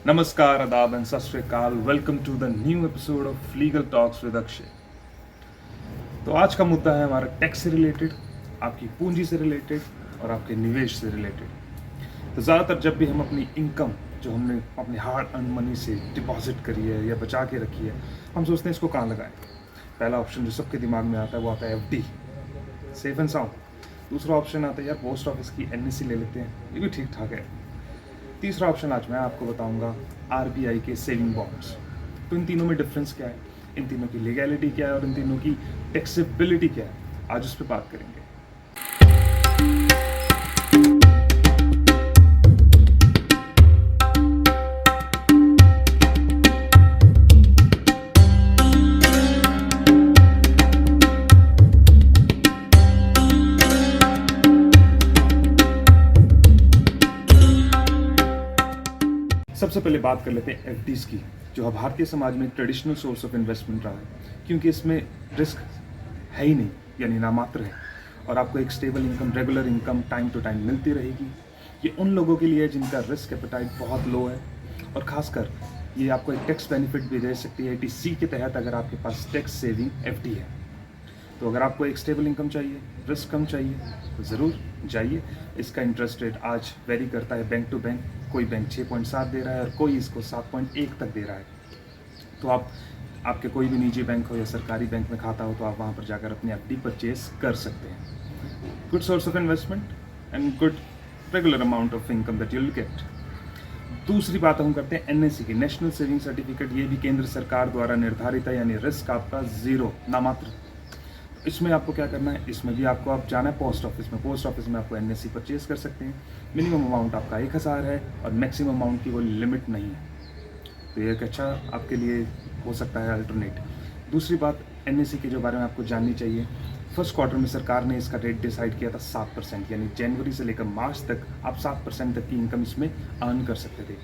नमस्कार, आदाब एंड सत श्री अकाल। Welcome to the new episode of legal talks with Akshay. तो आज का मुद्दा है हमारा टैक्स से रिलेटेड, आपकी पूंजी से रिलेटेड और आपके निवेश से रिलेटेड। तो ज़्यादातर जब भी हम अपनी इनकम जो हमने अपने हार्ड अर्न मनी से डिपॉजिट करी है या बचा के रखी है, हम सोचते हैं इसको कहाँ लगाएं। पहला ऑप्शन जो सबके दिमाग में आता है वो आता है एफडी, सेफ एंड साउंड। दूसरा ऑप्शन आता है यार पोस्ट ऑफिस की एनएससी ले लेते हैं, ये भी ठीक ठाक है। तीसरा ऑप्शन आज मैं आपको बताऊंगा आरबीआई के सेविंग बॉन्ड्स। तो इन तीनों में डिफरेंस क्या है, इन तीनों की लीगैलिटी क्या है और इन तीनों की टैक्सेबिलिटी क्या है, आज उस पर बात करेंगे। सबसे पहले बात कर लेते हैं एफडीज़ की, जो भारतीय समाज में ट्रेडिशनल सोर्स ऑफ इन्वेस्टमेंट रहा है, क्योंकि इसमें रिस्क है ही नहीं, यानी नामात्र है, और आपको एक stable income, regular income time to time मिलती रहेगी। ये उन लोगों के लिए है जिनका रिस्क एपेटाइट बहुत लो है, और ख़ासकर ये आपको एक टैक्स बेनिफिट भी दे सकती है 80C के तहत, अगर आपके पास टैक्स सेविंग एफडी है। तो अगर आपको एक स्टेबल इनकम चाहिए, रिस्क कम चाहिए, तो ज़रूर जाइए। इसका इंटरेस्ट रेट आज वेरी करता है बैंक टू बैंक। कोई बैंक 6.7 दे रहा है और कोई इसको 7.1 तक दे रहा है। तो आपके कोई भी निजी बैंक हो या सरकारी बैंक में खाता हो, तो आप वहाँ पर जाकर अपनी एफडी परचेज कर सकते हैं। Good source of investment and good regular amount of income that you will get. दूसरी बात हम करते हैं एनएससी की, नेशनल सेविंग सर्टिफिकेट। ये भी केंद्र सरकार द्वारा निर्धारित है, यानी रिस्क आपका ज़ीरो, नामात्र। इसमें आपको क्या करना है, इसमें भी आपको आप जाना है पोस्ट ऑफिस में। पोस्ट ऑफिस में आपको एनएससी परचेज कर सकते हैं। मिनिमम अमाउंट आपका 1000 है और मैक्सिमम अमाउंट की कोई लिमिट नहीं है। तो ये एक अच्छा आपके लिए हो सकता है अल्टरनेट। दूसरी बात एनएससी के जो बारे में आपको जाननी चाहिए, फर्स्ट क्वार्टर में सरकार ने इसका रेट डिसाइड किया था 7%, यानी जनवरी से लेकर मार्च तक आप 7% तक की इनकम इसमें अर्न कर सकते थे।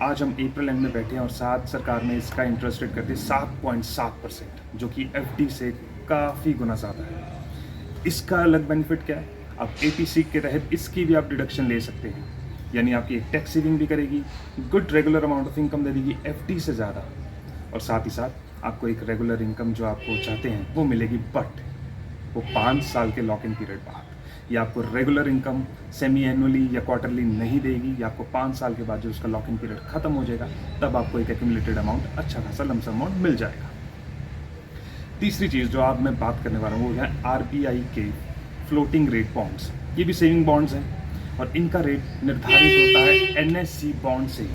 आज हम अप्रैल एंड में बैठे हैं और साथ सरकार ने इसका इंटरेस्ट रेट कर दिया 7.7%, जो कि एफडी से काफ़ी गुना ज़्यादा है। इसका अलग बेनिफिट क्या है, आप 80C के तहत इसकी भी आप डिडक्शन ले सकते हैं, यानी आपकी एक टैक्स सेविंग भी करेगी, good regular amount of income दे देगी एफडी से ज़्यादा, और साथ ही साथ आपको एक रेगुलर इनकम जो आपको चाहते हैं वो मिलेगी, बट वो 5 साल के लॉक इन पीरियड बाद। ये आपको रेगुलर इनकम सेमी एनुअली या क्वार्टरली नहीं देगी। ये आपको 5 साल के बाद जो उसका लॉक इन पीरियड खत्म हो जाएगा, तब आपको एक एक्यूमुलेटेड अमाउंट, अच्छा खासा लमसम अमाउंट मिल जाएगा। तीसरी चीज़ जो आप मैं बात करने वाला हूँ वो है आरबीआई के फ्लोटिंग रेट बॉन्ड्स। ये भी सेविंग बॉन्ड्स हैं और इनका रेट निर्धारित होता है एनएससी बॉन्ड से।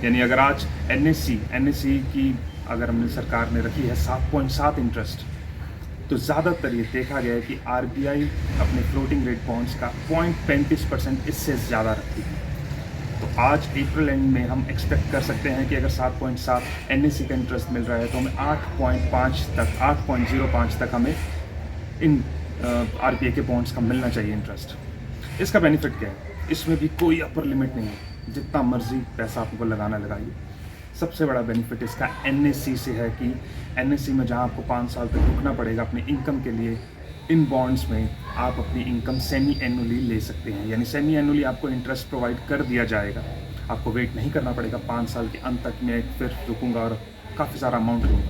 यानी अगर आज एनएससी की अगर हमने सरकार ने रखी है 7.7 इंटरेस्ट, तो ज़्यादातर ये देखा गया है कि आरबीआई अपने फ्लोटिंग रेट बॉन्ड्स का 0.35% इससे ज़्यादा रखती है। तो आज अप्रैल एंड में हम एक्सपेक्ट कर सकते हैं कि अगर 7.7 एनएससी का इंटरेस्ट मिल रहा है, तो हमें 8.5 तक, 8.05 तक हमें इन आरबीआई के बॉन्ड्स का मिलना चाहिए इंटरेस्ट। इसका बेनिफिट क्या है, इसमें भी कोई अपर लिमिट नहीं है, जितना मर्जी पैसा आपको लगाना लगाइए। सबसे बड़ा बेनिफिट इसका एनएससी से है कि एनएससी में जहां आपको 5 साल तक रुकना पड़ेगा अपनी इनकम के लिए, इन बॉन्ड्स में आप अपनी इनकम सेमी एनुअली ले सकते हैं। यानी सेमी एनुअली आपको इंटरेस्ट प्रोवाइड कर दिया जाएगा, आपको वेट नहीं करना पड़ेगा 5 साल के अंत तक मैं फिर रुकूंगा और काफ़ी सारा अमाउंट लूँगा।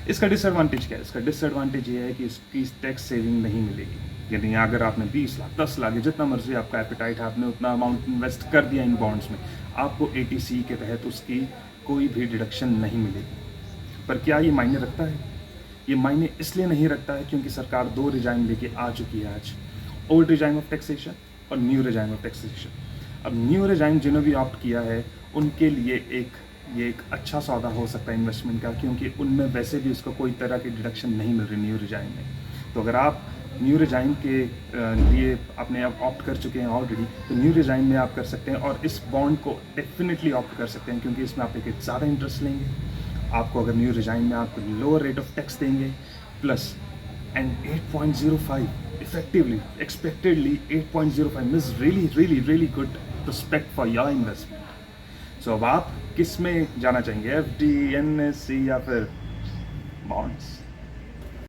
इसका डिसएडवांटेज क्या है, इसका डिसएडवांटेज ये है कि इसकी टैक्स सेविंग नहीं मिलेगी। यानी अगर आपने 20 लाख 10 लाख जितना मर्जी आपका एपिटाइट है, आपने उतना अमाउंट इन्वेस्ट कर दिया इन बॉन्ड्स में, आपको 80C के तहत उसकी कोई भी डिडक्शन नहीं मिलेगी। पर क्या ये मायने रखता है? ये मायने इसलिए नहीं रखता है क्योंकि सरकार 2 रिजाइम लेके आ चुकी है आज, ओल्ड रिजाइम ऑफ टैक्सेशन और न्यू रिजाइम ऑफ टैक्सेशन। अब न्यू रिजाइम जिन्होंने भी ऑप्ट किया है उनके लिए ये एक अच्छा सौदा हो सकता है इन्वेस्टमेंट का, क्योंकि उनमें वैसे भी उसको कोई तरह की डिडक्शन नहीं मिल रही न्यू रिजाइम में। तो अगर आप न्यू रिजाइम के लिए अपने आप ऑप्ट कर चुके हैं ऑलरेडी, तो न्यू रिजाइम में आप कर सकते हैं और इस बॉन्ड को डेफिनेटली ऑप्ट कर सकते हैं, क्योंकि इसमें आप एक ज़्यादा इंटरेस्ट लेंगे। आपको अगर न्यू रिजाइम में आपको लोअर रेट ऑफ टैक्स देंगे, plus and 8.05 effectively expectedly 8.05 is really good prospect for your investment. So अब आप किस में जाना चाहेंगे, एफडी, एनएससी या फिर बॉन्ड्स?